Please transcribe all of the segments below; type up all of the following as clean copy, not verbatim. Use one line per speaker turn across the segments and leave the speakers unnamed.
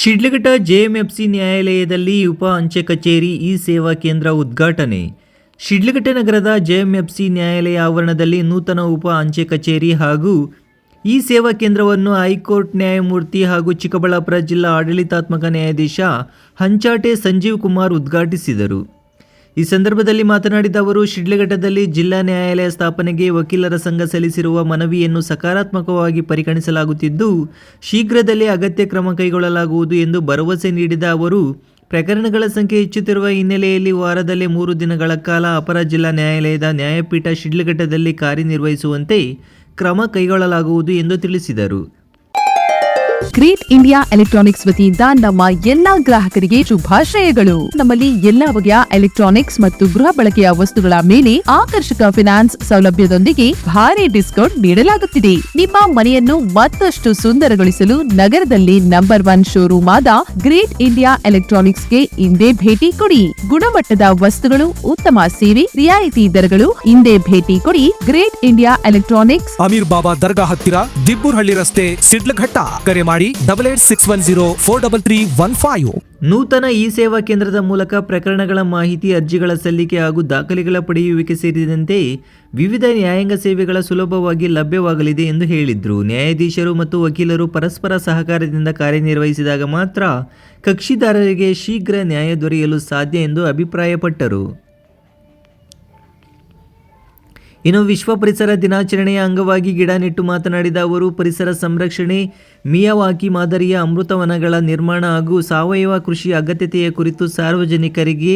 Sidlaghatta JMFC ನ್ಯಾಯಾಲಯದಲ್ಲಿ ಉಪ ಅಂಚೆ ಕಚೇರಿ ಇ ಸೇವಾ ಕೇಂದ್ರ ಉದ್ಘಾಟನೆ. ಶಿಡ್ಲಘಟ್ಟ ನಗರದ ಜೆಎಂಎಫ್ಸಿ ನ್ಯಾಯಾಲಯ ಆವರಣದಲ್ಲಿ ನೂತನ ಉಪ ಅಂಚೆ ಕಚೇರಿ ಹಾಗೂ ಇ ಸೇವಾ ಕೇಂದ್ರವನ್ನು ಹೈಕೋರ್ಟ್ ನ್ಯಾಯಮೂರ್ತಿ ಹಾಗೂ ಚಿಕ್ಕಬಳ್ಳಾಪುರ ಜಿಲ್ಲಾ ಆಡಳಿತಾತ್ಮಕ ನ್ಯಾಯಾಧೀಶ ಹಂಚಾಟೆ ಸಂಜೀವ್ ಕುಮಾರ್ ಉದ್ಘಾಟಿಸಿದರು. ಈ ಸಂದರ್ಭದಲ್ಲಿ ಮಾತನಾಡಿದ ಅವರು, ಶಿಡ್ಲಘಟ್ಟದಲ್ಲಿ ಜಿಲ್ಲಾ ನ್ಯಾಯಾಲಯ ಸ್ಥಾಪನೆಗೆ ವಕೀಲರ ಸಂಘ ಸಲ್ಲಿಸಿರುವ ಮನವಿಯನ್ನು ಸಕಾರಾತ್ಮಕವಾಗಿ ಪರಿಗಣಿಸಲಾಗುತ್ತಿದ್ದು, ಶೀಘ್ರದಲ್ಲೇ ಅಗತ್ಯ ಕ್ರಮ ಕೈಗೊಳ್ಳಲಾಗುವುದು ಎಂದು ಭರವಸೆ ನೀಡಿದ ಅವರು, ಪ್ರಕರಣಗಳ ಸಂಖ್ಯೆ ಹೆಚ್ಚುತ್ತಿರುವ ಹಿನ್ನೆಲೆಯಲ್ಲಿ ವಾರದಲ್ಲಿ 3 ದಿನಗಳ ಕಾಲ ಅಪರ ಜಿಲ್ಲಾ ನ್ಯಾಯಾಲಯದ ನ್ಯಾಯಪೀಠ ಶಿಡ್ಲಘಟ್ಟದಲ್ಲಿ ಕಾರ್ಯನಿರ್ವಹಿಸುವಂತೆ ಕ್ರಮ ಕೈಗೊಳ್ಳಲಾಗುವುದು ಎಂದು ತಿಳಿಸಿದರು.
ಗ್ರೇಟ್ ಇಂಡಿಯಾ ಎಲೆಕ್ಟ್ರಾನಿಕ್ಸ್ ವತಿಯಿಂದ ನಮ್ಮ ಎಲ್ಲಾ ಗ್ರಾಹಕರಿಗೆ ಶುಭಾಶಯಗಳು. ನಮ್ಮಲ್ಲಿ ಎಲ್ಲಾ ಬಗೆಯ ಎಲೆಕ್ಟ್ರಾನಿಕ್ಸ್ ಮತ್ತು ಗೃಹ ಬಳಕೆಯ ವಸ್ತುಗಳ ಮೇಲೆ ಆಕರ್ಷಕ ಫೈನಾನ್ಸ್ ಸೌಲಭ್ಯದೊಂದಿಗೆ ಭಾರಿ ಡಿಸ್ಕೌಂಟ್ ನೀಡಲಾಗುತ್ತಿದೆ. ನಿಮ್ಮ ಮನೆಯನ್ನು ಮತ್ತಷ್ಟು ಸುಂದರಗೊಳಿಸಲು ನಗರದಲ್ಲಿ ನಂಬರ್ 1 ಶೋರೂಮ್ ಆದ ಗ್ರೇಟ್ ಇಂಡಿಯಾ ಎಲೆಕ್ಟ್ರಾನಿಕ್ಸ್ಗೆ ಇಂದೇ ಭೇಟಿ ಕೊಡಿ. ಗುಣಮಟ್ಟದ ವಸ್ತುಗಳು, ಉತ್ತಮ ಸೇವೆ, ರಿಯಾಯಿತಿ ದರಗಳು. ಇಂದೇ ಭೇಟಿ ಕೊಡಿ. ಗ್ರೇಟ್ ಇಂಡಿಯಾ ಎಲೆಕ್ಟ್ರಾನಿಕ್ಸ್,
ಅಮೀರ್ ಬಾಬಾ ದರ್ಗಾ ಹತ್ತಿರ, ದಿಬ್ಬೂರ್ಹಳ್ಳಿ ರಸ್ತೆ, ಶಿಡ್ಲಘಟ್ಟ. ಕರೆ ಮಾಡಿ 8861043315.
ನೂತನ ಇ ಸೇವಾ ಕೇಂದ್ರದ ಮೂಲಕ ಪ್ರಕರಣಗಳ ಮಾಹಿತಿ, ಅರ್ಜಿಗಳ ಸಲ್ಲಿಕೆ ಹಾಗೂ ದಾಖಲೆಗಳ ಪಡೆಯುವಿಕೆ ಸೇರಿದಂತೆ ವಿವಿಧ ನ್ಯಾಯಾಂಗ ಸೇವೆಗಳ ಸುಲಭವಾಗಿ ಲಭ್ಯವಾಗಲಿದೆ ಎಂದು ಹೇಳಿದರು. ನ್ಯಾಯಾಧೀಶರು ಮತ್ತು ವಕೀಲರು ಪರಸ್ಪರ ಸಹಕಾರದಿಂದ ಕಾರ್ಯನಿರ್ವಹಿಸಿದಾಗ ಮಾತ್ರ ಕಕ್ಷಿದಾರರಿಗೆ ಶೀಘ್ರ ನ್ಯಾಯ ದೊರೆಯಲು ಸಾಧ್ಯ ಎಂದು ಅಭಿಪ್ರಾಯಪಟ್ಟರು. ಇನ್ನು ವಿಶ್ವ ಪರಿಸರ ದಿನಾಚರಣೆಯ ಅಂಗವಾಗಿ ಗಿಡ ನೆಟ್ಟು ಮಾತನಾಡಿದ ಅವರು, ಪರಿಸರ ಸಂರಕ್ಷಣೆ, ಮಿಯಾವಾಕಿ ಮಾದರಿಯ ಅಮೃತವನಗಳ ನಿರ್ಮಾಣ ಹಾಗೂ ಸಾವಯವ ಕೃಷಿ ಅಗತ್ಯತೆಯ ಕುರಿತು ಸಾರ್ವಜನಿಕರಿಗೆ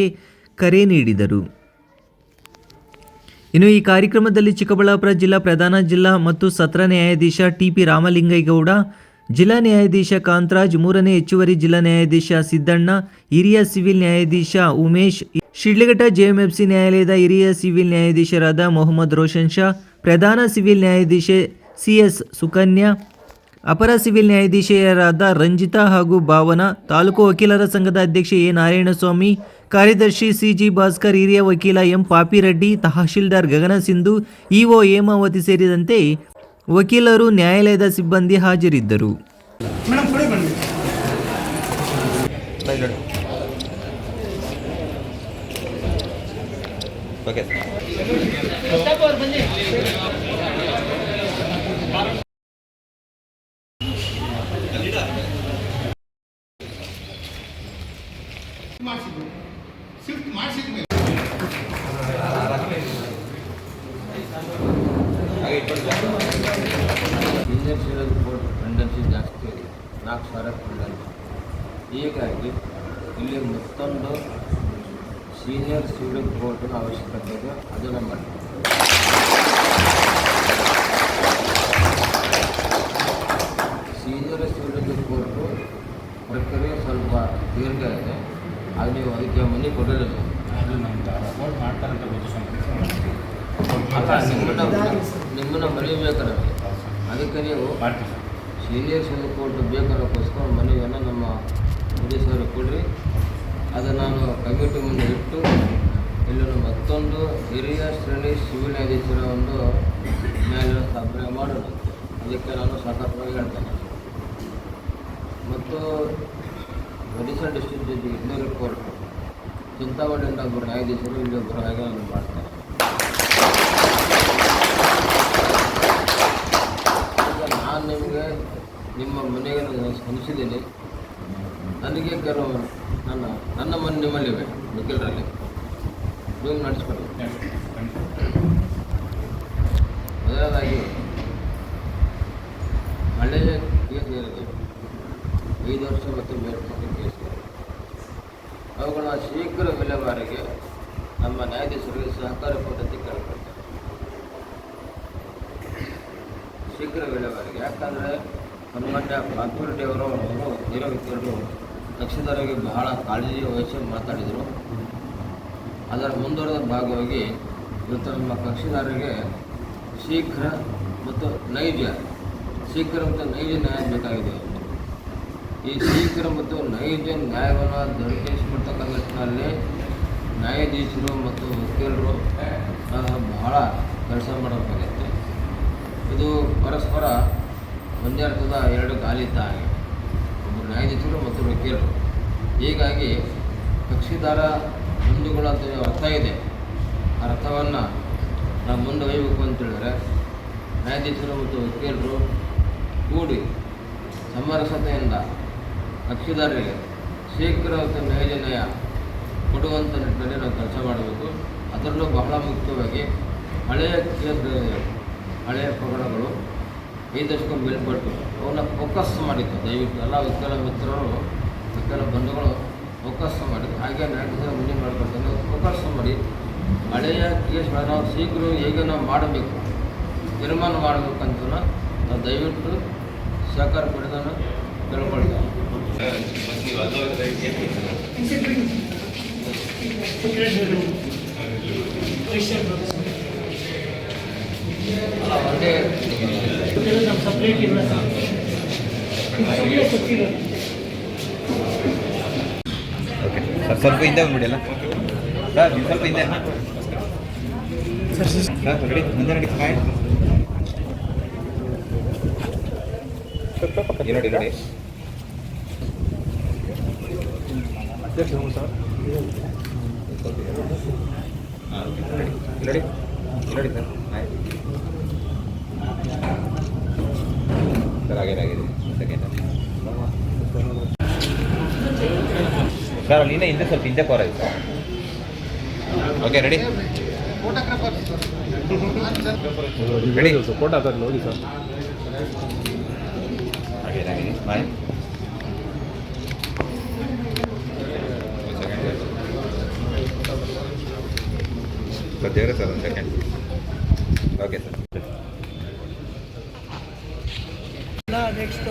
ಕರೆ ನೀಡಿದರು. ಇನ್ನು ಈ ಕಾರ್ಯಕ್ರಮದಲ್ಲಿ ಚಿಕ್ಕಬಳ್ಳಾಪುರ ಜಿಲ್ಲಾ ಪ್ರಧಾನ ಜಿಲ್ಲಾ ಮತ್ತು ಸತ್ರ ನ್ಯಾಯಾಧೀಶ ಟಿ.ಪಿ. ರಾಮಲಿಂಗೇಗೌಡ, ಜಿಲ್ಲಾ ನ್ಯಾಯಾಧೀಶ ಕಾಂತರಾಜ್, 3ನೇ ಹೆಚ್ಚುವರಿ ಜಿಲ್ಲಾ ನ್ಯಾಯಾಧೀಶ ಸಿದ್ದಣ್ಣ, ಹಿರಿಯ ಸಿವಿಲ್ ನ್ಯಾಯಾಧೀಶ ಉಮೇಶ್, ಶಿಡ್ಲಘಟ್ಟ ಜೆಎಂಎಫ್ಸಿ ನ್ಯಾಯಾಲಯದ ಹಿರಿಯ ಸಿವಿಲ್ ನ್ಯಾಯಾಧೀಶರಾದ ಮೊಹಮ್ಮದ್ ರೋಷನ್ ಶಾ, ಪ್ರಧಾನ ಸಿವಿಲ್ ನ್ಯಾಯಾಧೀಶೆ ಸಿ.ಎಸ್. ಸುಕನ್ಯಾ, ಅಪರ ಸಿವಿಲ್ ನ್ಯಾಯಾಧೀಶೆಯರಾದ ರಂಜಿತಾ ಹಾಗೂ ಭಾವನಾ, ತಾಲೂಕು ವಕೀಲರ ಸಂಘದ ಅಧ್ಯಕ್ಷ ಎ. ನಾರಾಯಣಸ್ವಾಮಿ, ಕಾರ್ಯದರ್ಶಿ ಸಿ.ಜಿ. ಭಾಸ್ಕರ್, ಹಿರಿಯ ವಕೀಲ ಎಂ. ಪಾಪಿರೆಡ್ಡಿ, ತಹಶೀಲ್ದಾರ್ ಗಗನ ಸಿಂಧು, ಇಒ ಹೇಮಾವತಿ ಸೇರಿದಂತೆ ವಕೀಲರು, ನ್ಯಾಯಾಲಯದ ಸಿಬ್ಬಂದಿ ಹಾಜರಿದ್ದರು.
ಸೀನಿಯರ್ ಸಿವಿಲ್ ಕೋರ್ಟ್ ಟೆಂಡೆನ್ಸಿ ಜಾಸ್ತಿ ಇದೆ, 4,000 ಟೆಂಡೆನ್ಸಿ. ಹೀಗಾಗಿ ಇಲ್ಲಿ ಮತ್ತೊಂದು ಸೀನಿಯರ್ ಸಿವಿಲ್ ಕೋರ್ಟಿನ ಅವಶ್ಯಕತೆ ಇದೆ, ಅದನ್ನು ಮಾಡ್ತೀವಿ. ಸೀನಿಯರ್ ಸಿವಿಲ್ ಕೋರ್ಟು ಪ್ರಕ್ರಿಯೆ ಸ್ವಲ್ಪ ದೀರ್ಘ ಇದೆ, ಅದು ನೀವು ಅದಕ್ಕೆ ಮನೆ ಕೊಡಲಿಲ್ಲ. ಅದು ನಮ್ದು ಕೋರ್ಟ್ ಮಾಡ್ತಾರಂತ ನಿಮ್ಮನ್ನು ಮರಿಬೇಕಾರೆ ಅದಕ್ಕೆ ನೀವು ಸೀನಿಯರ್ ಸಿವಿಲ್ ಕೋರ್ಟ್ ಬೇಕಾದಕ್ಕೋಸ್ಕರ ಮನವಿಯನ್ನು ನಮ್ಮ ಪೊಲೀಸರು ಕೊಡ್ರಿ. ಅದು ನಾನು ಕಮಿಟಿ ಮುಂದೆ ಇಟ್ಟು ಇಲ್ಲಿ ಮತ್ತೊಂದು ಹಿರಿಯ ಶ್ರೇಣಿ ಸಿವಿಲ್ ನ್ಯಾಯಾಧೀಶರ ಒಂದು ನ್ಯಾಯಾಲಯ ಸ್ಥಾಪನೆ ಮಾಡೋಣ. ಅದಕ್ಕೆ ನಾನು ಸಕಾರಾತ್ಮಕವಾಗಿ ಹೇಳ್ತೇನೆ. ಮತ್ತು ಒಡಿಶಾ ಡಿಸ್ಟ್ರಿಕ್ಟ್ ಜಡ್ಜ್ ಇನ್ನೂರು ಕೋರ್ಟ್ ಚಿಂತಾಮಣಿಯಿಂದ ಒಬ್ಬರು ನ್ಯಾಯಾಧೀಶರು ಇಲ್ಲಿ ಒಬ್ಬರು ಹಾಗೆ ನಾನು ಮಾಡ್ತೇನೆ. ಈಗ ನಾನು ನಿಮಗೆ ನಿಮ್ಮ ಮನೆಗೆ ಹೊಂದಿಸಿದ್ದೀನಿ. ನನಗೆ ಕೆಲವು ನನ್ನ ಮನೆ ನಿಮ್ಮಲ್ಲಿವೆ, ವಕೀಲರಲ್ಲಿ ನೀವು ನಡೆಸ್ಕೊಡಿ. ಮೊದಲನೇದಾಗಿ ಹಳೆಯ ಕೇಸ್ ಏನಿದೆ, 5 ವರ್ಷ ಮತ್ತು ಮೇಲ್ಪಟ್ಟ ಕೇಸ್, ಅವುಗಳ ಶೀಘ್ರ ವಿಲೇವಾರಿಗೆ ನಮ್ಮ ನ್ಯಾಯಾಧೀಶರಿಗೆ ಸಹಕಾರ ಪದ್ಧತಿ ಕೇಳ್ಕೊಳ್ತಾರೆ. ಶೀಘ್ರ ವಿಲೇವಾರಿಗೆ ಯಾಕಂದರೆ ಸನ್ಮಾನ್ಯ ಪಾಪಿರೆಡ್ಡಿ ಅವರು ಹಿರಿಯ ವಕೀಲರು ಕಕ್ಷಿದಾರರಿಗೆ ಬಹಳ ಕಾಳಜಿ ವಹಿಸಿ ಮಾತಾಡಿದರು. ಅದರ ಮುಂದುವರೆದ ಭಾಗವಾಗಿ ಇವತ್ತು ನಮ್ಮ ಕಕ್ಷಿದಾರರಿಗೆ ಶೀಘ್ರ ಮತ್ತು ನೈಜ ನ್ಯಾಯ ಬೇಕಾಗಿದೆ. ಈ ಶೀಘ್ರ ಮತ್ತು ನೈಜ ನ್ಯಾಯವನ್ನು ದೊರಕಿಸಿಕೊಡ್ತಕ್ಕಂಥ ನಿಟ್ಟಿನಲ್ಲಿ ನ್ಯಾಯಾಧೀಶರು ಮತ್ತು ವಕೀಲರು ಬಹಳ ಕೆಲಸ ಮಾಡಬೇಕಾಗುತ್ತೆ. ಇದು ಪರಸ್ಪರ ಒಂದೇ ಅರ್ಥದ 2 ಗಾಲಿ ಇದ್ದ ಹಾಗೆ. ಒಬ್ಬರು ನ್ಯಾಯಾಧೀಶರು ಮತ್ತು ವಕೀಲರು. ಹೀಗಾಗಿ ಕಕ್ಷಿದಾರ ಮುಂದುಗಳು ಅಂತ ಅರ್ಥ ಇದೆ. ಆ ಅರ್ಥವನ್ನು ನಾವು ಮುಂದೆ ಒಯ್ಯಬೇಕು ಅಂತೇಳಿದ್ರೆ ನ್ಯಾಯಾಧೀಶರು ಮತ್ತು ವಕೀಲರು ಕೂಡಿ ಸಮರಸತೆಯಿಂದ ಕಕ್ಷಿದಾರರಿಗೆ ಶೀಘ್ರ ನ್ಯಾಯ ಕೊಡುವಂಥ ನಿಟ್ಟಿನಲ್ಲಿ ನಾವು ಕೆಲಸ ಮಾಡಬೇಕು. ಅದರಲ್ಲೂ ಬಹಳ ಮುಖ್ಯವಾಗಿ ಹಳೆಯ ಪ್ರಕರಣಗಳು 5 ದಶಕ ಮೇಲ್ಪಟ್ಟು ಅವನ್ನ ಫೋಕಸ್ ಮಾಡಿತ್ತು. ದಯವಿಟ್ಟು ಎಲ್ಲ ವಕೀಲ ಮಿತ್ರರು, ವಕೀಲ ಬಂಧುಗಳು ಫೋಕಸ್ ಮಾಡಿ, ಹಾಗೆ ನ್ಯಾಯಾಧೀಶರ ಮುಂದೆ ಮಾಡ್ಕೊಳ್ತಾರೆ ಫೋಕಸ್ ಮಾಡಿ ಹಳೆಯ ಕೇಸ್ಗಳನ್ನು ನಾವು ಶೀಘ್ರ ಹೇಗೆ ನಾವು ಮಾಡಬೇಕು, ತೀರ್ಮಾನ ಮಾಡಬೇಕಂತ ನಾವು ದಯವಿಟ್ಟು ಸಹಕಾರ ಪಡೆದನ್ನು ತಿಳ್ಕೊಳ್ತೀವಿ. ಅಲ್ಲ ಒಂದೇ
ಓಕೆ ಸರ್, ಸ್ವಲ್ಪ ಹಿಂದೆ ಬಂದ್ಬಿಡಿ. ಸರ್ ನೀವು ಸ್ವಲ್ಪ ಹಿಂದೆ ಸರ್, ರೆಡಿ, ಮುಂದೆ ನಡಿ. ನೋಡಿ ನೋಡಿ ನೋಡಿ ನೋಡಿ ಸರ್, ಸರ್ ಆಗಿದೆ ಸೆಕೆಂಡ್ ಸರ್, ಅಲ್ಲಿ ಹಿಂದೆ ಸ್ವಲ್ಪ ಹಿಂದೆ ಕೋರ ಇದೆ sir. Okay ready ready
photo sir ನೋಡಿ ಸರ್.
ಆಗಿದೆ ಬಾಯ್. ಸರ್ ದೇವ್ರೆ ಸರ್, ಒಂದು ಸೆಕೆಂಡ್. Okay sir.
ನೆಕ್ಸ್ಟ್